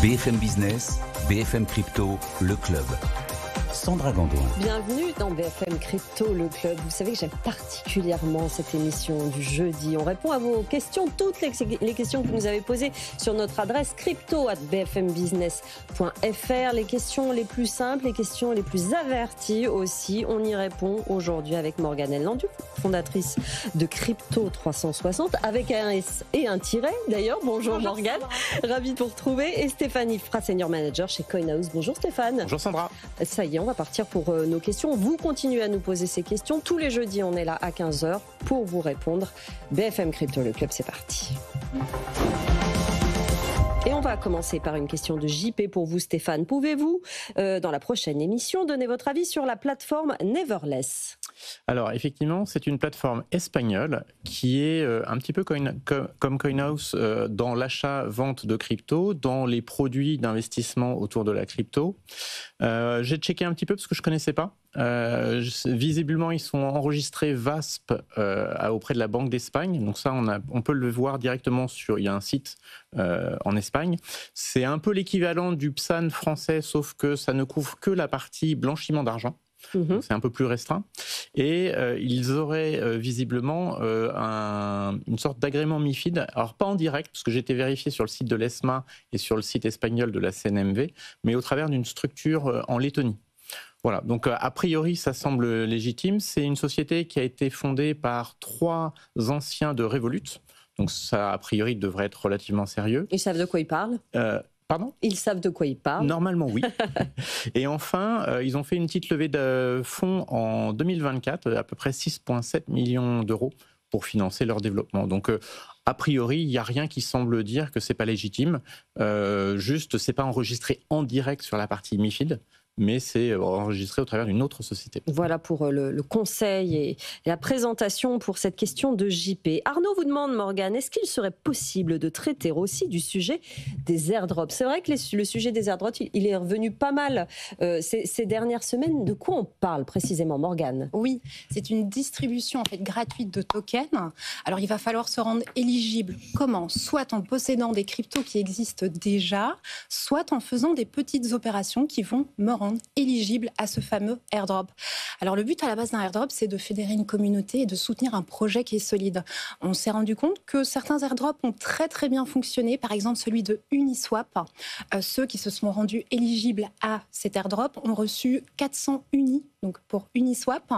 BFM Business, BFM Crypto, le club. Sandra Gandoin. Bienvenue dans BFM Crypto, le club. Vous savez que j'aime particulièrement cette émission du jeudi. On répond à vos questions, toutes les questions que vous nous avez posées sur notre adresse crypto@bfmbusiness.fr. Les questions les plus simples, les questions les plus averties aussi. On y répond aujourd'hui avec Morgane Landu, fondatrice de Crypto 360, avec un S et un tiret d'ailleurs. Bonjour Morgane, ravie de vous retrouver. Et Stéphanie Fra, senior manager chez CoinHouse. Bonjour Stéphane. Bonjour Sandra. Ça y est, on va partir pour nos questions. Vous continuez à nous poser ces questions. Tous les jeudis, on est là à 15h pour vous répondre. BFM Crypto, le club, c'est parti. Et on va commencer par une question de JP pour vous, Stéphane. Pouvez-vous, dans la prochaine émission, donner votre avis sur la plateforme Neverless ? Alors effectivement, c'est une plateforme espagnole qui est un petit peu comme CoinHouse dans l'achat-vente de crypto, dans les produits d'investissement autour de la crypto. J'ai checké un petit peu parce que je ne connaissais pas. Visiblement, ils sont enregistrés VASP auprès de la Banque d'Espagne. Donc ça, on peut le voir directement il y a un site en Espagne. C'est un peu l'équivalent du PSAN français, sauf que ça ne couvre que la partie blanchiment d'argent. C'est un peu plus restreint. Et ils auraient visiblement une sorte d'agrément MiFID. Alors pas en direct, parce que j'ai été vérifié sur le site de l'ESMA et sur le site espagnol de la CNMV, mais au travers d'une structure en Lettonie. Voilà, donc a priori ça semble légitime. C'est une société qui a été fondée par 3 anciens de Revolut. Donc ça, a priori, devrait être relativement sérieux. Ils savent de quoi ils parlent ? Pardon ? Ils savent de quoi ils parlent. Normalement, oui. Et enfin, ils ont fait une petite levée de fonds en 2024, à peu près 6,7 millions d'euros pour financer leur développement. Donc, a priori, il n'y a rien qui semble dire que ce n'est pas légitime. Juste, ce n'est pas enregistré en direct sur la partie MiFID, mais c'est enregistré au travers d'une autre société. Voilà pour le conseil et la présentation pour cette question de JP. Arnaud vous demande, Morgane, est-ce qu'il serait possible de traiter aussi du sujet des airdrops ? C'est vrai que le sujet des airdrops, il est revenu pas mal ces dernières semaines. De quoi on parle précisément, Morgane ? Oui, c'est une distribution en fait gratuite de tokens. Alors il va falloir se rendre éligible. Comment ? Soit en possédant des cryptos qui existent déjà, soit en faisant des petites opérations qui vont me rendre éligible à ce fameux airdrop. Alors le but à la base d'un airdrop, c'est de fédérer une communauté et de soutenir un projet qui est solide. On s'est rendu compte que certains airdrops ont très très bien fonctionné, par exemple celui de Uniswap. Ceux qui se sont rendus éligibles à cet airdrop ont reçu 400 unis, donc pour Uniswap,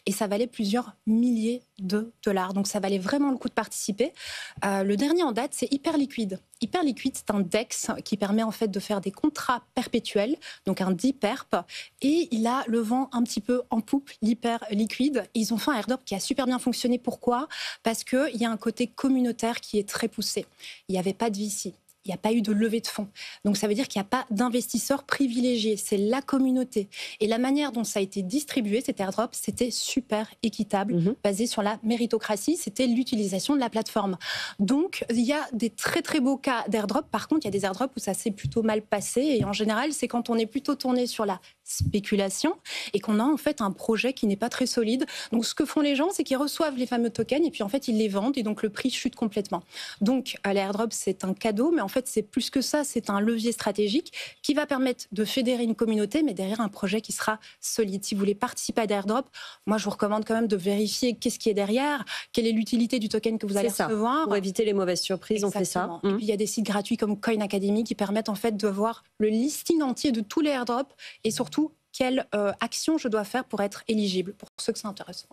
et ça valait plusieurs milliers de dollars. Donc ça valait vraiment le coup de participer. Le dernier en date, c'est Hyperliquid. Hyperliquid, c'est un DEX qui permet en fait de faire des contrats perpétuels, donc un DPERP, et il a le vent un petit peu en poupe, l'Hyperliquid. Ils ont fait un airdrop qui a super bien fonctionné. Pourquoi ? Parce qu'il y a un côté communautaire qui est très poussé. Il n'y avait pas de VC. Il n'y a pas eu de levée de fonds. Donc ça veut dire qu'il n'y a pas d'investisseurs privilégiés. C'est la communauté. Et la manière dont ça a été distribué, cet airdrop, c'était super équitable, basé sur la méritocratie. C'était l'utilisation de la plateforme. Donc il y a des très très beaux cas d'airdrop. Par contre, il y a des airdrops où ça s'est plutôt mal passé. Et en général, c'est quand on est plutôt tourné sur la spéculation et qu'on a en fait un projet qui n'est pas très solide. Donc ce que font les gens, c'est qu'ils reçoivent les fameux tokens et puis en fait ils les vendent et donc le prix chute complètement. Donc l'airdrop, c'est un cadeau, mais en fait c'est plus que ça, c'est un levier stratégique qui va permettre de fédérer une communauté, mais derrière un projet qui sera solide. Si vous voulez participer à l'airdrop, moi je vous recommande quand même de vérifier qu'est-ce qui est derrière, quelle est l'utilité du token que vous allez recevoir. Pour éviter les mauvaises surprises, exactement. On fait ça. Et puis il y a des sites gratuits comme Coin Academy qui permettent en fait de voir le listing entier de tous les airdrops et surtout quelle action je dois faire pour être éligible, pour ceux que ça intéresse.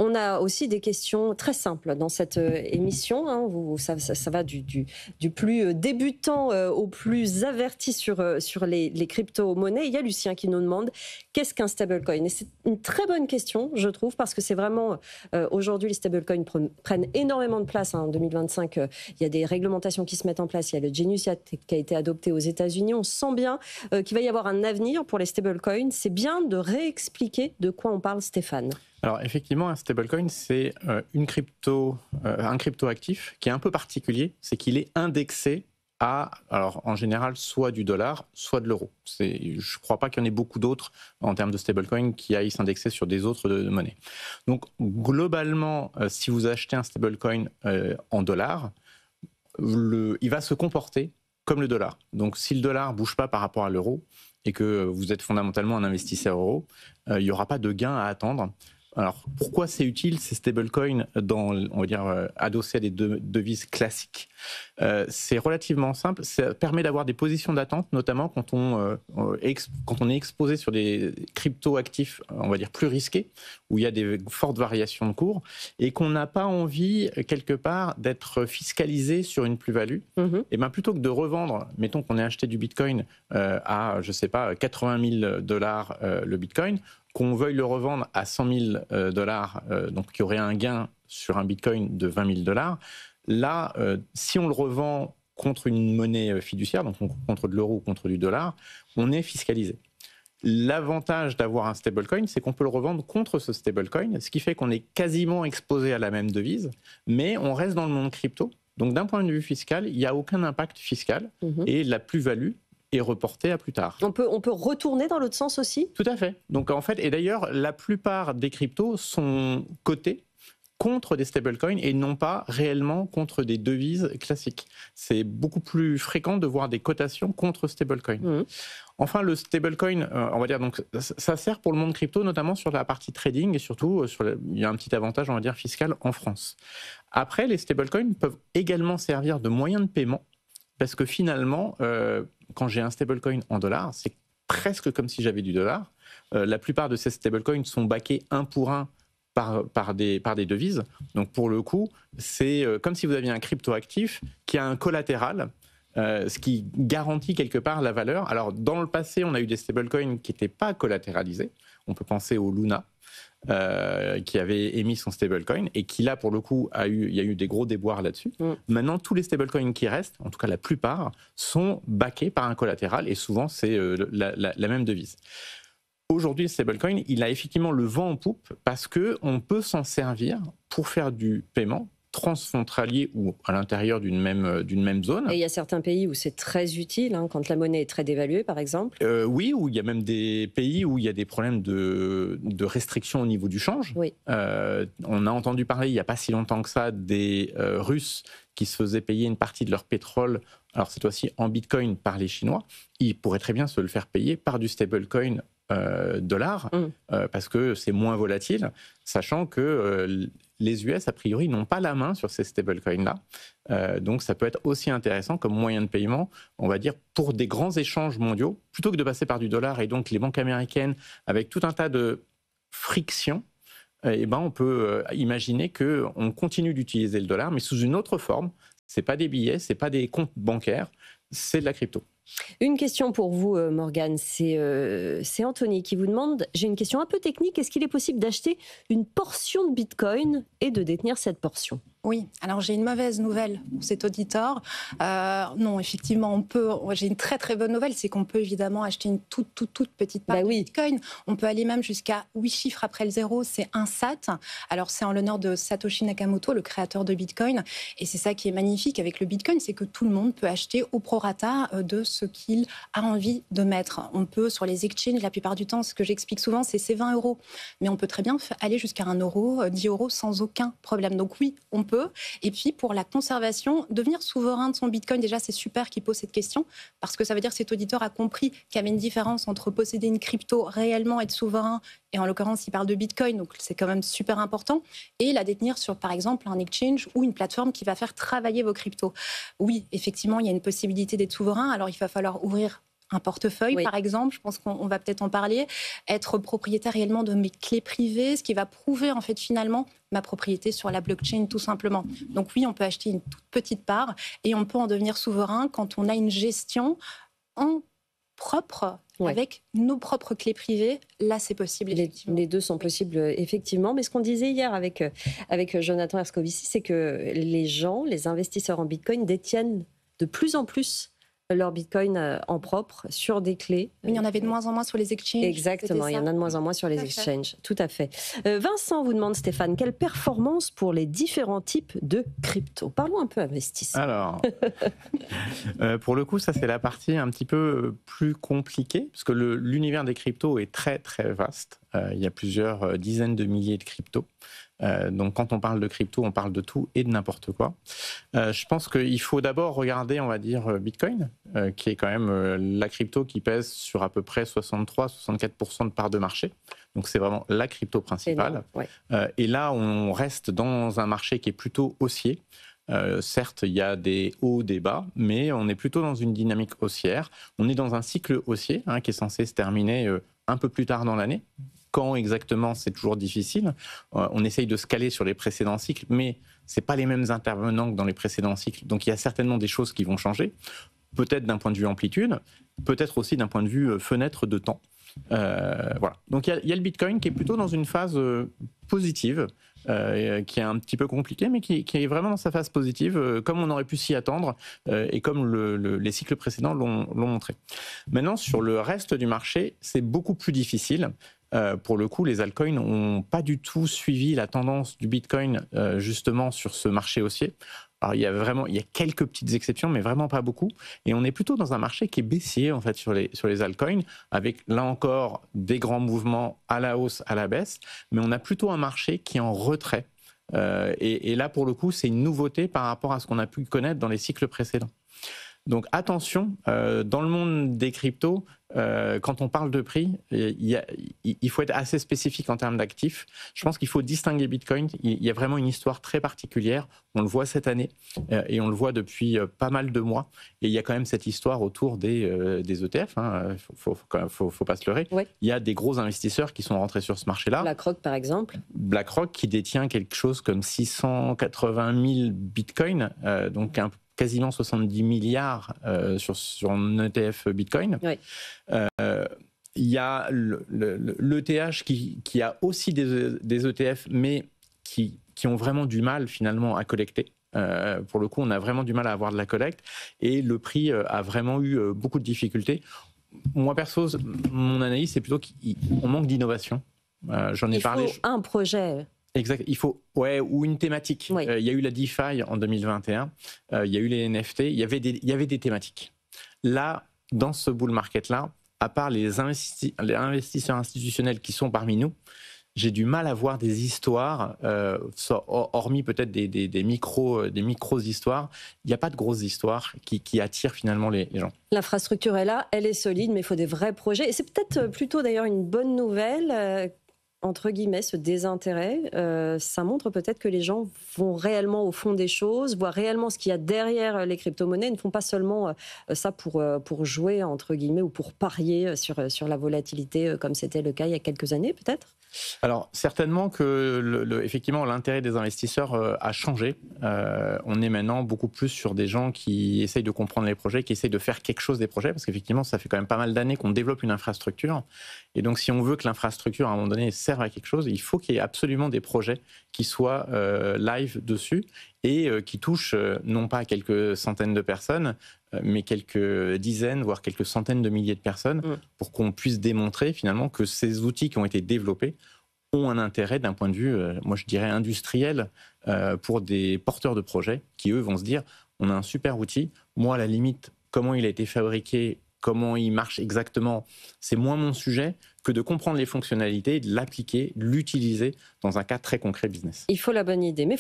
On a aussi des questions très simples dans cette émission. Ça va du plus débutant au plus averti sur les crypto-monnaies. Il y a Lucien qui nous demande qu'est-ce qu'un stablecoin ? Et c'est une très bonne question, je trouve, parce que c'est vraiment... aujourd'hui, les stablecoins prennent énormément de place. En 2025, il y a des réglementations qui se mettent en place. Il y a le Genius qui a été adopté aux États-Unis. On sent bien qu'il va y avoir un avenir pour les stablecoins. C'est bien de réexpliquer de quoi on parle, Stéphane. Alors effectivement, un stablecoin, c'est un crypto-actif qui est un peu particulier, c'est qu'il est indexé à, alors en général, soit du dollar, soit de l'euro. Je ne crois pas qu'il y en ait beaucoup d'autres en termes de stablecoin qui aillent s'indexer sur des autres monnaies. Donc globalement, si vous achetez un stablecoin en dollars, il va se comporter comme le dollar. Donc si le dollar ne bouge pas par rapport à l'euro et que vous êtes fondamentalement un investisseur euro, il n'y aura pas de gain à attendre. Alors pourquoi c'est utile ces stablecoins on va dire, adossés à des devises classiques? C'est relativement simple, ça permet d'avoir des positions d'attente, notamment quand on est exposé sur des crypto-actifs, on va dire plus risqués, où il y a des fortes variations de cours, et qu'on n'a pas envie, quelque part, d'être fiscalisé sur une plus-value. Et bien plutôt que de revendre, mettons qu'on ait acheté du Bitcoin à, je sais pas, 80 000 $ le Bitcoin, qu'on veuille le revendre à 100 000 $, donc qu'il y aurait un gain sur un Bitcoin de 20 000 $, là, si on le revend contre une monnaie fiduciaire, donc contre de l'euro ou contre du dollar, on est fiscalisé. L'avantage d'avoir un stablecoin, c'est qu'on peut le revendre contre ce stablecoin, ce qui fait qu'on est quasiment exposé à la même devise, mais on reste dans le monde crypto. Donc d'un point de vue fiscal, il n'y a aucun impact fiscal et la plus-value est reportée à plus tard. On peut retourner dans l'autre sens aussi? Tout à fait. Donc en fait, et d'ailleurs, la plupart des cryptos sont cotés contre des stablecoins et non pas réellement contre des devises classiques. C'est beaucoup plus fréquent de voir des cotations contre stablecoins. Enfin, le stablecoin, on va dire, donc, ça sert pour le monde crypto, notamment sur la partie trading et surtout, il y a un petit avantage, on va dire, fiscal en France. Après, les stablecoins peuvent également servir de moyen de paiement parce que finalement, quand j'ai un stablecoin en dollars, c'est presque comme si j'avais du dollar. La plupart de ces stablecoins sont backés un pour un par des devises. Donc pour le coup, c'est comme si vous aviez un crypto-actif qui a un collatéral, ce qui garantit quelque part la valeur. Alors dans le passé, on a eu des stablecoins qui n'étaient pas collatéralisés. On peut penser au Luna, qui avait émis son stablecoin et qui là, pour le coup, il y a eu des gros déboires là-dessus. Maintenant, tous les stablecoins qui restent, en tout cas la plupart, sont backés par un collatéral et souvent c'est la même devise. Aujourd'hui, le stablecoin, il a effectivement le vent en poupe parce qu'on peut s'en servir pour faire du paiement transfrontalier ou à l'intérieur d'une même zone. Et il y a certains pays où c'est très utile, quand la monnaie est très dévaluée, par exemple. Oui, où il y a même des pays où il y a des problèmes de restrictions au niveau du change. Oui. On a entendu parler, il n'y a pas si longtemps que ça, des Russes qui se faisaient payer une partie de leur pétrole, alors cette fois-ci en Bitcoin, par les Chinois. Ils pourraient très bien se le faire payer par du stablecoin dollar, parce que c'est moins volatile, sachant que les US, a priori, n'ont pas la main sur ces stablecoins-là. Donc ça peut être aussi intéressant comme moyen de paiement, on va dire, pour des grands échanges mondiaux, plutôt que de passer par du dollar et donc les banques américaines, avec tout un tas de frictions, on peut imaginer qu'on continue d'utiliser le dollar, mais sous une autre forme. Ce n'est pas des billets, ce n'est pas des comptes bancaires, c'est de la crypto. Une question pour vous, Morgane, c'est Anthony qui vous demande, j'ai une question un peu technique, est-ce qu'il est possible d'acheter une portion de Bitcoin et de détenir cette portion ? Oui, alors j'ai une mauvaise nouvelle pour cet auditeur. Non, effectivement, on peut. J'ai une très très bonne nouvelle, c'est qu'on peut évidemment acheter une toute petite part de Bitcoin. On peut aller même jusqu'à 8 chiffres après le zéro, c'est un SAT. Alors c'est en l'honneur de Satoshi Nakamoto, le créateur de Bitcoin. Et c'est ça qui est magnifique avec le Bitcoin, c'est que tout le monde peut acheter au prorata de ce qu'il a envie de mettre. On peut, sur les exchanges, la plupart du temps, ce que j'explique souvent, c'est 20 €. Mais on peut très bien aller jusqu'à 1 €, 10 € sans aucun problème. Donc oui, on peut. Et puis pour la conservation, devenir souverain de son Bitcoin, déjà c'est super qu'il pose cette question, parce que ça veut dire que cet auditeur a compris qu'il y avait une différence entre posséder une crypto réellement, être souverain, et en l'occurrence il parle de Bitcoin, donc c'est quand même super important, et la détenir sur par exemple un exchange ou une plateforme qui va faire travailler vos cryptos. Oui, effectivement, il y a une possibilité d'être souverain, alors il va falloir ouvrir un portefeuille, par exemple, je pense qu'on va peut-être en parler, être propriétaire réellement de mes clés privées, ce qui va prouver en fait finalement ma propriété sur la blockchain tout simplement. Donc oui, on peut acheter une toute petite part et on peut en devenir souverain quand on a une gestion en propre, avec nos propres clés privées. Là, c'est possible. Les deux sont possibles, effectivement. Mais ce qu'on disait hier avec Jonathan Erskovici, c'est que les investisseurs en Bitcoin détiennent de plus en plus leur Bitcoin en propre sur des clés. Oui, il y en avait de moins en moins sur les exchanges. Exactement, il y en a de moins en moins sur les exchanges. Tout à fait. Vincent vous demande, Stéphane, quelle performance pour les différents types de crypto ? Parlons un peu investissement. Alors, pour le coup, ça c'est la partie un petit peu plus compliquée, parce que l'univers des cryptos est très très vaste. Il y a plusieurs dizaines de milliers de cryptos. Donc quand on parle de crypto, on parle de tout et de n'importe quoi. Je pense qu'il faut d'abord regarder, on va dire, Bitcoin, qui est quand même la crypto qui pèse sur à peu près 63-64% de part de marché. Donc c'est vraiment la crypto principale. Ouais. Et là, on reste dans un marché qui est plutôt haussier. Certes, il y a des hauts, des bas, mais on est plutôt dans une dynamique haussière. On est dans un cycle haussier qui est censé se terminer un peu plus tard dans l'année. Quand exactement, c'est toujours difficile. On essaye de se caler sur les précédents cycles, mais ce n'est pas les mêmes intervenants que dans les précédents cycles. Donc il y a certainement des choses qui vont changer, peut-être d'un point de vue amplitude, peut-être aussi d'un point de vue fenêtre de temps. Voilà. Donc il y a le Bitcoin qui est plutôt dans une phase positive, qui est un petit peu compliquée, mais qui est vraiment dans sa phase positive, comme on aurait pu s'y attendre, et comme les cycles précédents l'ont montré. Maintenant, sur le reste du marché, c'est beaucoup plus difficile. Pour le coup, les altcoins n'ont pas du tout suivi la tendance du Bitcoin justement sur ce marché haussier. Alors, il y a quelques petites exceptions, mais vraiment pas beaucoup. Et on est plutôt dans un marché qui est baissier en fait sur les altcoins, avec là encore des grands mouvements à la hausse, à la baisse. Mais on a plutôt un marché qui est en retrait. Et là, pour le coup, c'est une nouveauté par rapport à ce qu'on a pu connaître dans les cycles précédents. Donc attention, dans le monde des cryptos, quand on parle de prix, il faut être assez spécifique en termes d'actifs. Je pense qu'il faut distinguer Bitcoin. Il y a vraiment une histoire très particulière. On le voit cette année et on le voit depuis pas mal de mois. Et il y a quand même cette histoire autour des ETF. Faut pas se leurrer. Ouais. Il y a des gros investisseurs qui sont rentrés sur ce marché-là. BlackRock, par exemple. BlackRock qui détient quelque chose comme 680 000 Bitcoins, donc quasiment 70 milliards sur un ETF Bitcoin. Oui. Il y a l'ETH qui a aussi des ETF, mais qui ont vraiment du mal finalement à collecter. Pour le coup, on a vraiment du mal à avoir de la collecte et le prix a vraiment eu beaucoup de difficultés. Moi, perso, mon analyse, c'est plutôt qu'on manque d'innovation. J'en ai parlé. Il faut un projet. Exact, il faut, ou une thématique. Oui. Il y a eu la DeFi en 2021, il y a eu les NFT, il y avait des thématiques. Là, dans ce bull market-là, à part les investisseurs institutionnels qui sont parmi nous, j'ai du mal à voir des histoires, hormis peut-être des micro-histoires. Il n'y a pas de grosses histoires qui attirent finalement les gens. L'infrastructure est là, elle est solide, mais il faut des vrais projets. Et c'est peut-être plutôt d'ailleurs une bonne nouvelle. Entre guillemets, ce désintérêt, ça montre peut-être que les gens vont réellement au fond des choses, voient réellement ce qu'il y a derrière les crypto-monnaies, ne font pas seulement ça pour jouer, entre guillemets, ou pour parier sur la volatilité, comme c'était le cas il y a quelques années, peut-être. Alors, certainement que effectivement, l'intérêt des investisseurs a changé. On est maintenant beaucoup plus sur des gens qui essayent de comprendre les projets, qui essayent de faire quelque chose des projets, parce qu'effectivement, ça fait quand même pas mal d'années qu'on développe une infrastructure. Et donc, si on veut que l'infrastructure, à un moment donné, serve à quelque chose, il faut qu'il y ait absolument des projets qui soient live dessus et qui touchent non pas quelques centaines de personnes, mais quelques dizaines, voire quelques centaines de milliers de personnes, pour qu'on puisse démontrer finalement que ces outils qui ont été développés ont un intérêt d'un point de vue, moi je dirais industriel, pour des porteurs de projets qui, eux, vont se dire, on a un super outil, moi à la limite, comment il a été fabriqué, comment il marche exactement, c'est moins mon sujet que de comprendre les fonctionnalités, de l'appliquer, de l'utiliser dans un cas très concret business. Il faut la bonne idée. Mais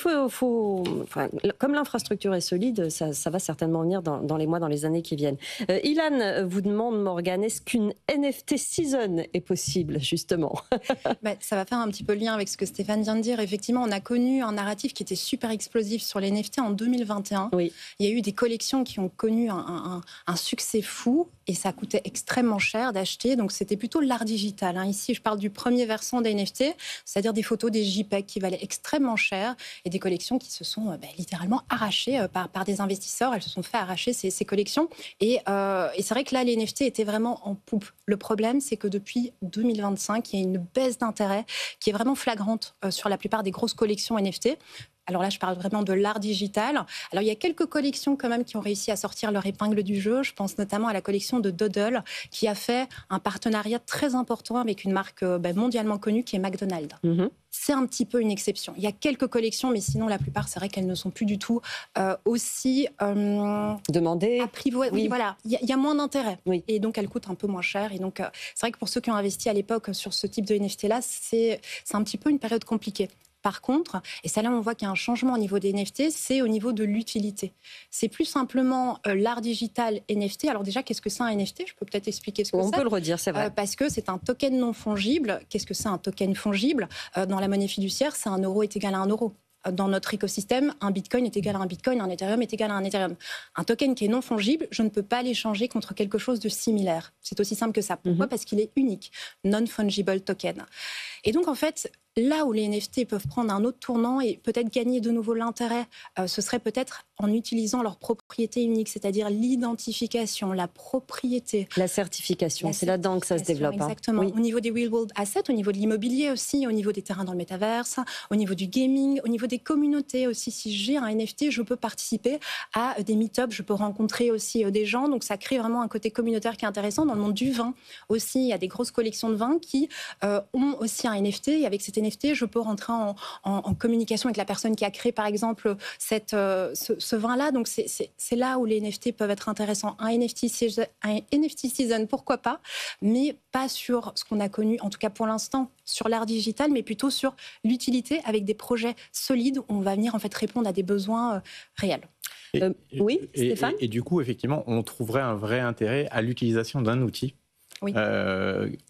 comme l'infrastructure est solide, ça va certainement venir dans les mois, dans les années qui viennent. Ilan vous demande, Morgane, est-ce qu'une NFT season est possible, justement? Ça va faire un petit peu le lien avec ce que Stéphane vient de dire. Effectivement, on a connu un narratif qui était super explosif sur les NFT en 2021. Oui. Il y a eu des collections qui ont connu un succès fou et ça coûtait extrêmement cher d'acheter. Donc, c'était plutôt l'art digital. Ici, je parle du premier versant des NFT, c'est-à-dire des photos, des JPEG qui valaient extrêmement cher et des collections qui se sont littéralement arrachées par des investisseurs. Elles se sont fait arracher ces collections. Et c'est vrai que là, les NFT étaient vraiment en poupe. Le problème, c'est que depuis 2025, il y a une baisse d'intérêt qui est vraiment flagrante sur la plupart des grosses collections NFT. Alors là, je parle vraiment de l'art digital. Alors, il y a quelques collections quand même qui ont réussi à sortir leur épingle du jeu. Je pense notamment à la collection de Doodle, qui a fait un partenariat très important avec une marque mondialement connue qui est McDonald's. C'est un petit peu une exception. Il y a quelques collections, mais sinon, la plupart, c'est vrai qu'elles ne sont plus du tout aussi demandées. Oui, voilà. Il y a moins d'intérêt. Oui. Et donc, elles coûtent un peu moins cher. Et donc, c'est vrai que pour ceux qui ont investi à l'époque sur ce type de NFT-là, c'est un petit peu une période compliquée. Par contre, et ça là on voit qu'il y a un changement au niveau des NFT, c'est au niveau de l'utilité. C'est plus simplement l'art digital NFT. Alors déjà, qu'est-ce que c'est un NFT? Je peux peut-être expliquer ce que c'est. On peut le redire, c'est vrai. Parce que c'est un token non fongible. Qu'est-ce que c'est un token fongible? Dans la monnaie fiduciaire, c'est 1 euro est égal à 1 euro. Dans notre écosystème, un bitcoin est égal à un bitcoin, un Ethereum est égal à un Ethereum. Un token qui est non fongible, je ne peux pas l'échanger contre quelque chose de similaire. C'est aussi simple que ça. Pourquoi? Parce qu'il est unique. Non-fungible token. Et donc, en fait, là où les NFT peuvent prendre un autre tournant et peut-être gagner de nouveau l'intérêt, ce serait peut-être en utilisant leur propriété unique, c'est-à-dire l'identification, la propriété. La certification, c'est là-dedans que ça se développe. Exactement. Au niveau des real-world assets, au niveau de l'immobilier aussi, au niveau des terrains dans le métaverse, au niveau du gaming, au niveau des communautés aussi. Si j'ai un NFT, je peux participer à des meet-ups, je peux rencontrer aussi des gens. Donc ça crée vraiment un côté communautaire qui est intéressant. Dans le monde du vin aussi, il y a des grosses collections de vins qui ont aussi un NFT. Et avec cet NFT, je peux rentrer en communication avec la personne qui a créé, par exemple, ce vin-là. Donc, c'est là où les NFT peuvent être intéressants. Un NFT season, pourquoi pas, mais pas sur ce qu'on a connu, en tout cas pour l'instant, sur l'art digital, mais plutôt sur l'utilité avec des projets solides où on va venir en fait répondre à des besoins réels. Oui, Stéphane ? Et du coup, effectivement, on trouverait un vrai intérêt à l'utilisation d'un outil. Oui.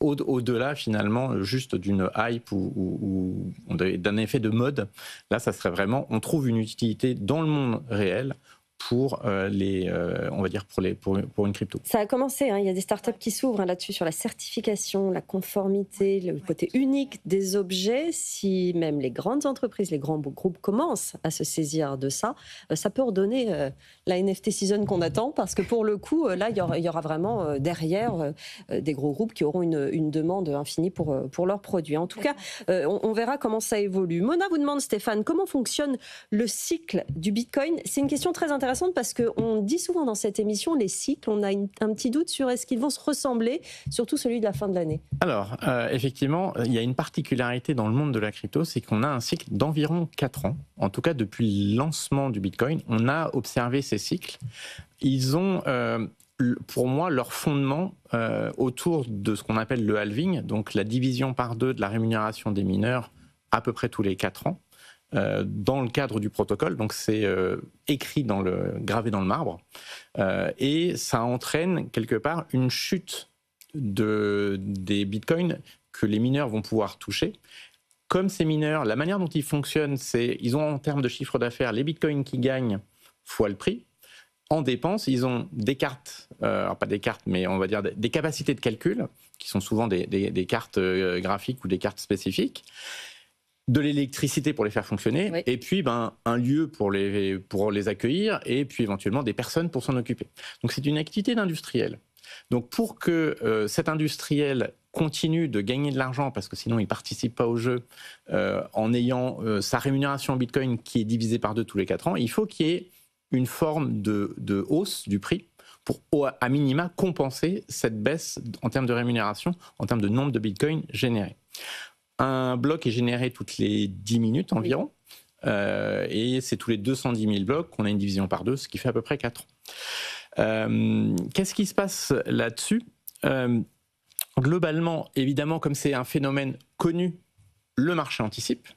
Au-delà finalement juste d'une hype ou d'un effet de mode, là ça serait vraiment, on trouve une utilité dans le monde réel pour on va dire pour une crypto. Ça a commencé, il y a des startups qui s'ouvrent là-dessus sur la certification, la conformité, le côté unique des objets. Si même les grandes entreprises, les grands groupes commencent à se saisir de ça, ça peut redonner la NFT season qu'on attend, parce que pour le coup, là, il y aura vraiment derrière des gros groupes qui auront une demande infinie pour leurs produits. En tout cas, on verra comment ça évolue. Mona vous demande, Stéphane, comment fonctionne le cycle du Bitcoin? C'est une question très intéressante parce qu'on dit souvent dans cette émission les cycles, on a un petit doute sur est-ce qu'ils vont se ressembler, surtout celui de la fin de l'année. Alors, effectivement, il y a une particularité dans le monde de la crypto, c'est qu'on a un cycle d'environ 4 ans. En tout cas, depuis le lancement du Bitcoin, on a observé ces cycles. Ils ont, pour moi, leur fondement autour de ce qu'on appelle le halving, donc la division par 2 de la rémunération des mineurs à peu près tous les 4 ans. Dans le cadre du protocole, donc c'est écrit gravé dans le marbre, et ça entraîne quelque part une chute des bitcoins que les mineurs vont pouvoir toucher. Comme ces mineurs, la manière dont ils fonctionnent, c'est ils ont en termes de chiffre d'affaires les bitcoins qui gagnent fois le prix. En dépenses, ils ont des cartes, alors pas des cartes, mais on va dire des capacités de calcul, qui sont souvent des cartes graphiques ou des cartes spécifiques, de l'électricité pour les faire fonctionner, oui. Et puis un lieu pour les accueillir, et puis éventuellement des personnes pour s'en occuper. Donc c'est une activité d'industriel. Donc pour que cet industriel continue de gagner de l'argent, parce que sinon il ne participe pas au jeu, en ayant sa rémunération en Bitcoin qui est divisée par 2 tous les 4 ans, il faut qu'il y ait une forme de hausse du prix pour, à minima, compenser cette baisse en termes de rémunération, en termes de nombre de Bitcoins générés. Un bloc est généré toutes les 10 minutes environ, et c'est tous les 210 000 blocs qu'on a une division par 2, ce qui fait à peu près 4 ans. Qu'est-ce qui se passe là-dessus ? Globalement, évidemment, comme c'est un phénomène connu, le marché anticipe.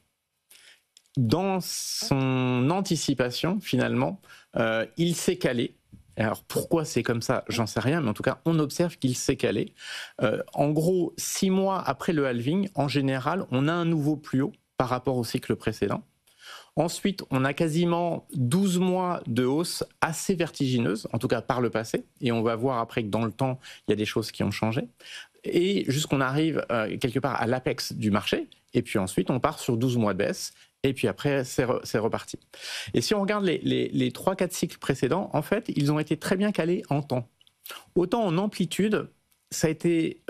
Dans son anticipation, finalement, il s'est calé. Alors pourquoi c'est comme ça, j'en sais rien, mais en tout cas, on observe qu'il s'est calé. En gros, 6 mois après le halving, en général, on a un nouveau plus haut par rapport au cycle précédent. Ensuite, on a quasiment 12 mois de hausse assez vertigineuse, en tout cas par le passé, et on va voir après que dans le temps, il y a des choses qui ont changé. Et jusqu'on arrive quelque part à l'apex du marché, et puis ensuite, on part sur 12 mois de baisse, et puis après, c'est reparti. Et si on regarde les 3-4 cycles précédents, en fait, ils ont été très bien calés en temps. Autant en amplitude, ça a été,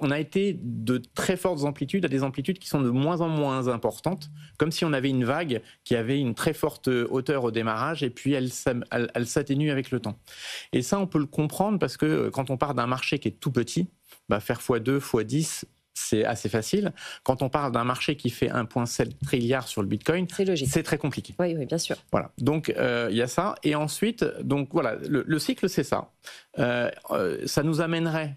on a été de très fortes amplitudes à des amplitudes qui sont de moins en moins importantes, comme si on avait une vague qui avait une très forte hauteur au démarrage et puis elle s'atténue avec le temps. Et ça, on peut le comprendre parce que quand on part d'un marché qui est tout petit, faire x2, x10, c'est assez facile. Quand on parle d'un marché qui fait 1,7 trilliard sur le Bitcoin, c'est très compliqué. Oui, bien sûr. Voilà. Donc, il y a ça. Et ensuite, donc, voilà, le cycle, c'est ça. Ça nous amènerait,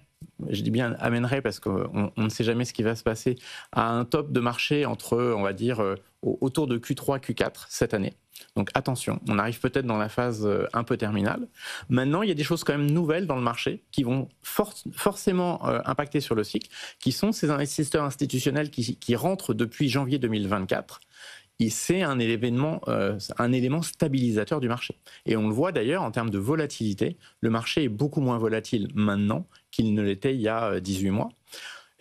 je dis bien amènerait parce qu'on ne sait jamais ce qui va se passer, à un top de marché entre, on va dire, autour de Q3, Q4 cette année. Donc attention, on arrive peut-être dans la phase un peu terminale. Maintenant, il y a des choses quand même nouvelles dans le marché qui vont forcément impacter sur le cycle, qui sont ces investisseurs institutionnels qui rentrent depuis janvier 2024. Et c'est un élément stabilisateur du marché. Et on le voit d'ailleurs en termes de volatilité. Le marché est beaucoup moins volatile maintenant qu'il ne l'était il y a 18 mois.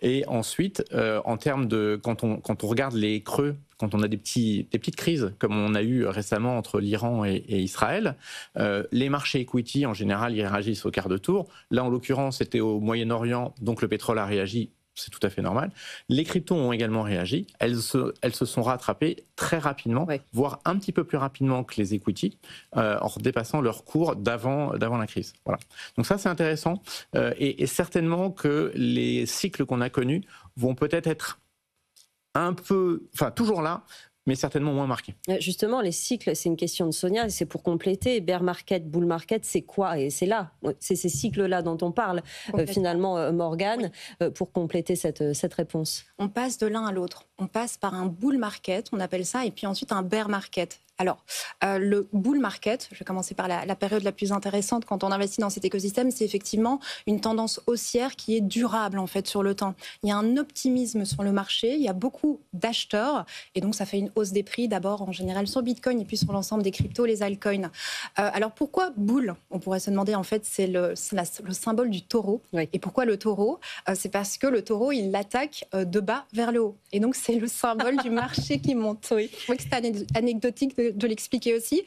Et ensuite, en termes de quand on regarde les creux, quand on a des petites crises comme on a eu récemment entre l'Iran et Israël, les marchés equity en général ils réagissent au quart de tour. Là en l'occurrence c'était au Moyen-Orient, donc le pétrole a réagi. C'est tout à fait normal. Les cryptos ont également réagi. Elles se sont rattrapées très rapidement, voire un petit peu plus rapidement que les equity, en dépassant leur cours d'avant la crise. Voilà. Donc ça, c'est intéressant. Et certainement que les cycles qu'on a connus vont peut-être être un peu, enfin toujours là, mais certainement moins marqués. Justement, les cycles, c'est une question de Sonia, c'est pour compléter. Bear market, bull market, c'est quoi? Et c'est là, c'est ces cycles-là dont on parle, finalement, Morgane, pour compléter cette réponse. On passe de l'un à l'autre. On passe par un bull market, on appelle ça, et puis ensuite un bear market. Alors, le bull market, je vais commencer par la période la plus intéressante quand on investit dans cet écosystème, c'est effectivement une tendance haussière qui est durable en fait sur le temps. Il y a un optimisme sur le marché, il y a beaucoup d'acheteurs et donc ça fait une hausse des prix d'abord en général sur Bitcoin et puis sur l'ensemble des cryptos, les altcoins. Alors pourquoi bull? On pourrait se demander en fait, c'est le symbole du taureau. Oui. Et pourquoi le taureau? C'est parce que le taureau, il l'attaque de bas vers le haut. Et donc c'est le symbole du marché qui monte. Oui. Je crois que c'est anecdotique de l'expliquer aussi.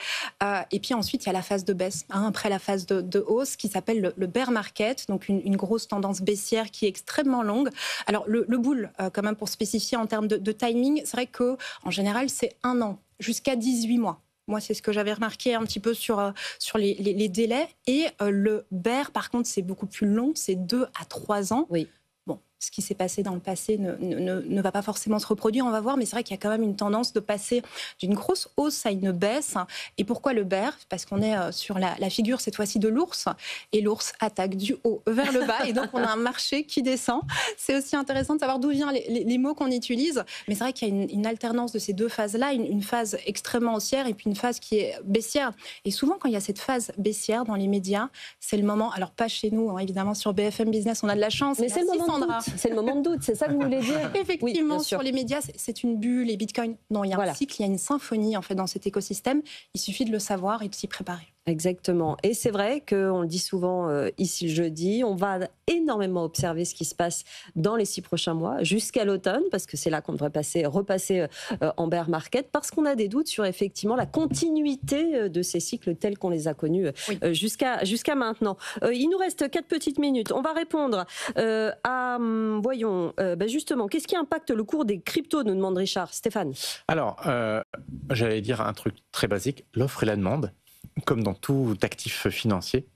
Et puis ensuite, il y a la phase de baisse, après la phase de hausse, qui s'appelle le bear market, donc une grosse tendance baissière qui est extrêmement longue. Alors, le bull, quand même, pour spécifier en termes de timing, c'est vrai qu'en général, c'est 1 an, jusqu'à 18 mois. Moi, c'est ce que j'avais remarqué un petit peu sur les délais. Et le bear, par contre, c'est beaucoup plus long, c'est 2 à 3 ans. Oui. Bon, ce qui s'est passé dans le passé ne va pas forcément se reproduire, on va voir, mais c'est vrai qu'il y a quand même une tendance de passer d'une grosse hausse à une baisse. Et pourquoi le bear? Parce qu'on est sur la figure cette fois-ci de l'ours, et l'ours attaque du haut vers le bas, et donc on a un marché qui descend. C'est aussi intéressant de savoir d'où viennent les mots qu'on utilise, mais c'est vrai qu'il y a une alternance de ces deux phases-là, une phase extrêmement haussière et puis une phase qui est baissière. Et souvent, quand il y a cette phase baissière dans les médias, c'est le moment, alors pas chez nous, évidemment sur BFM Business, on a de la chance, mais c'est le moment de doute. C'est le moment de doute, c'est ça que vous voulez dire? Effectivement, oui, sur les médias, c'est une bulle, et Bitcoin. Non, il y a un cycle, il y a une symphonie en fait dans cet écosystème. Il suffit de le savoir et de s'y préparer. Exactement. Et c'est vrai qu'on le dit souvent ici le jeudi, on va énormément observer ce qui se passe dans les 6 prochains mois, jusqu'à l'automne, parce que c'est là qu'on devrait repasser en bear market, parce qu'on a des doutes sur effectivement la continuité de ces cycles tels qu'on les a connus jusqu'à maintenant. Il nous reste 4 petites minutes. On va répondre à, voyons, justement, qu'est-ce qui impacte le cours des cryptos, nous demande Richard. Stéphane. Alors, j'allais dire un truc très basique, l'offre et la demande. Comme dans tout actif financier,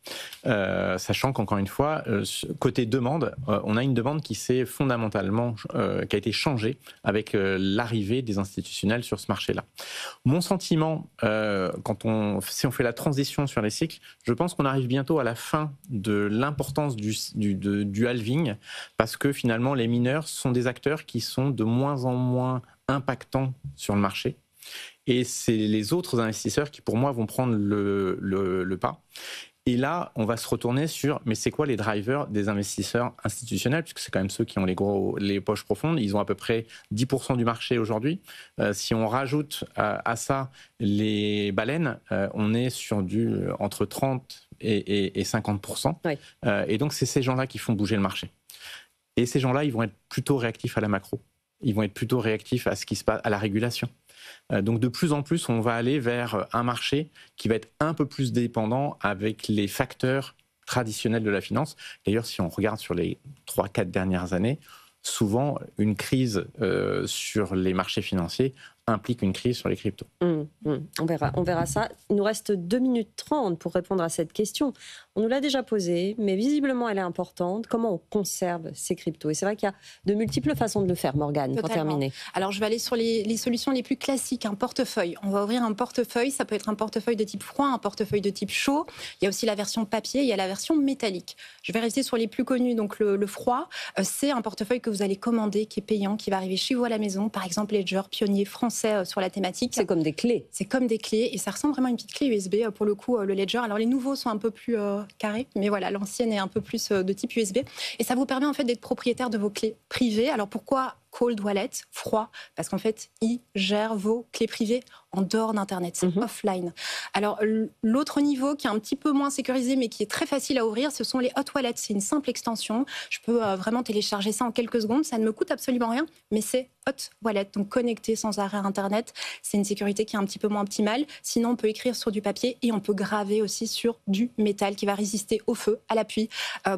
sachant qu'encore une fois, côté demande, on a une demande qui s'est fondamentalement, qui a été changée avec l'arrivée des institutionnels sur ce marché-là. Mon sentiment, si on fait la transition sur les cycles, je pense qu'on arrive bientôt à la fin de l'importance du halving, parce que finalement, les mineurs sont des acteurs qui sont de moins en moins impactants sur le marché. Et c'est les autres investisseurs qui, pour moi, vont prendre le pas. Et là, on va se retourner sur, mais c'est quoi les drivers des investisseurs institutionnels, puisque c'est quand même ceux qui ont les poches profondes. Ils ont à peu près 10% du marché aujourd'hui. Si on rajoute à ça les baleines, on est sur entre 30 et 50%. Oui. Et donc, c'est ces gens-là qui font bouger le marché. Et ces gens-là, ils vont être plutôt réactifs à la macro. Ils vont être plutôt réactifs à ce qui se passe, à la régulation. Donc de plus en plus, on va aller vers un marché qui va être un peu plus dépendant avec les facteurs traditionnelle de la finance. D'ailleurs, si on regarde sur les 3-4 dernières années, souvent une crise sur les marchés financiers implique une crise sur les cryptos. On verra ça. Il nous reste 2 minutes 30 pour répondre à cette question. On nous l'a déjà posée, mais visiblement elle est importante. Comment on conserve ces cryptos? Et c'est vrai qu'il y a de multiples façons de le faire, Morgane, pour terminer. Alors je vais aller sur les solutions les plus classiques, un portefeuille. On va ouvrir un portefeuille, ça peut être un portefeuille de type froid, un portefeuille de type chaud. Il y a aussi la version papier, il y a la version métallique. Je vais rester sur les plus connus. Donc le froid, c'est un portefeuille que vous allez commander, qui est payant, qui va arriver chez vous à la maison. Par exemple, Ledger, pionnier français sur la thématique. C'est comme des clés. C'est comme des clés et ça ressemble vraiment à une petite clé USB pour le coup, le Ledger. Alors les nouveaux sont un peu plus carrés, mais voilà, l'ancienne est un peu plus de type USB. Et ça vous permet en fait d'être propriétaire de vos clés privées. Alors pourquoi cold wallet, froid? Parce qu'en fait, il gère vos clés privées en dehors d'Internet, c'est offline. Alors l'autre niveau qui est un petit peu moins sécurisé mais qui est très facile à ouvrir, ce sont les hot wallets. C'est une simple extension. Je peux vraiment télécharger ça en quelques secondes. Ça ne me coûte absolument rien, mais c'est hot wallet, donc connecté sans arrêt à Internet. C'est une sécurité qui est un petit peu moins optimale. Sinon, on peut écrire sur du papier et on peut graver aussi sur du métal qui va résister au feu, à la pluie,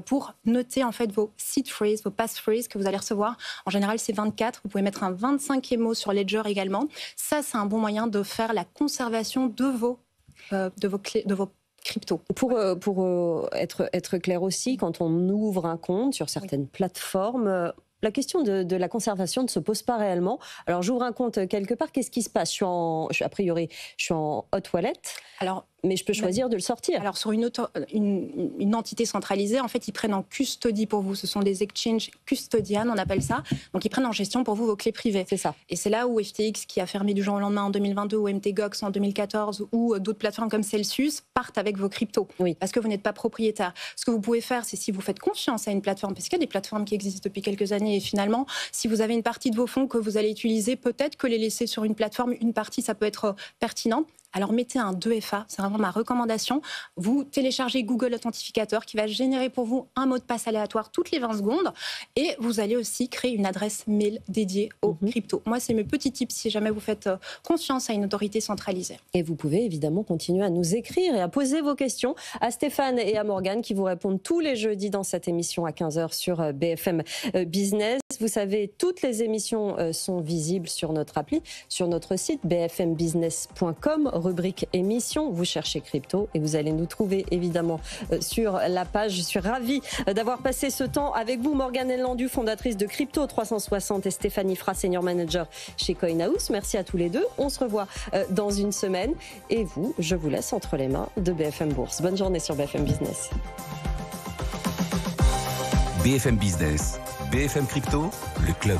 pour noter en fait vos seed phrases, vos passphrase que vous allez recevoir. En général, c'est 24. Vous pouvez mettre un 25e mot sur Ledger également. Ça, c'est un bon moyen de faire la conservation de vos clés, de vos crypto. Pour être clair aussi, quand on ouvre un compte sur certaines plateformes, la question de la conservation ne se pose pas réellement. Alors j'ouvre un compte quelque part, qu'est-ce qui se passe? A priori, je suis en hot wallet. Alors, mais je peux choisir de le sortir. Alors, sur une entité centralisée, en fait, ils prennent en custody pour vous. Ce sont des exchanges custodian, on appelle ça. Donc, ils prennent en gestion pour vous vos clés privées. C'est ça. Et c'est là où FTX, qui a fermé du jour au lendemain en 2022, ou MTGOX en 2014, ou d'autres plateformes comme Celsius, partent avec vos cryptos. Oui. Parce que vous n'êtes pas propriétaire. Ce que vous pouvez faire, c'est si vous faites confiance à une plateforme, parce qu'il y a des plateformes qui existent depuis quelques années, et finalement, si vous avez une partie de vos fonds que vous allez utiliser, peut-être que les laisser sur une plateforme, une partie, ça peut être pertinent. Alors mettez un 2FA, c'est vraiment ma recommandation. Vous téléchargez Google Authentificator qui va générer pour vous un mot de passe aléatoire toutes les 20 secondes et vous allez aussi créer une adresse mail dédiée aux cryptos. Moi, c'est mes petits tips si jamais vous faites confiance à une autorité centralisée. Et vous pouvez évidemment continuer à nous écrire et à poser vos questions à Stéphane et à Morgane qui vous répondent tous les jeudis dans cette émission à 15h sur BFM Business. Vous savez, toutes les émissions sont visibles sur notre appli, sur notre site bfmbusiness.com. Rubrique émission, vous cherchez crypto et vous allez nous trouver évidemment sur la page. Je suis ravie d'avoir passé ce temps avec vous, Morgane Landu, fondatrice de Crypto 360 et Stéphanie Fra, senior manager chez Coinhouse. Merci à tous les deux. On se revoit dans une semaine et vous, je vous laisse entre les mains de BFM Bourse. Bonne journée sur BFM Business. BFM Business, BFM Crypto, le club.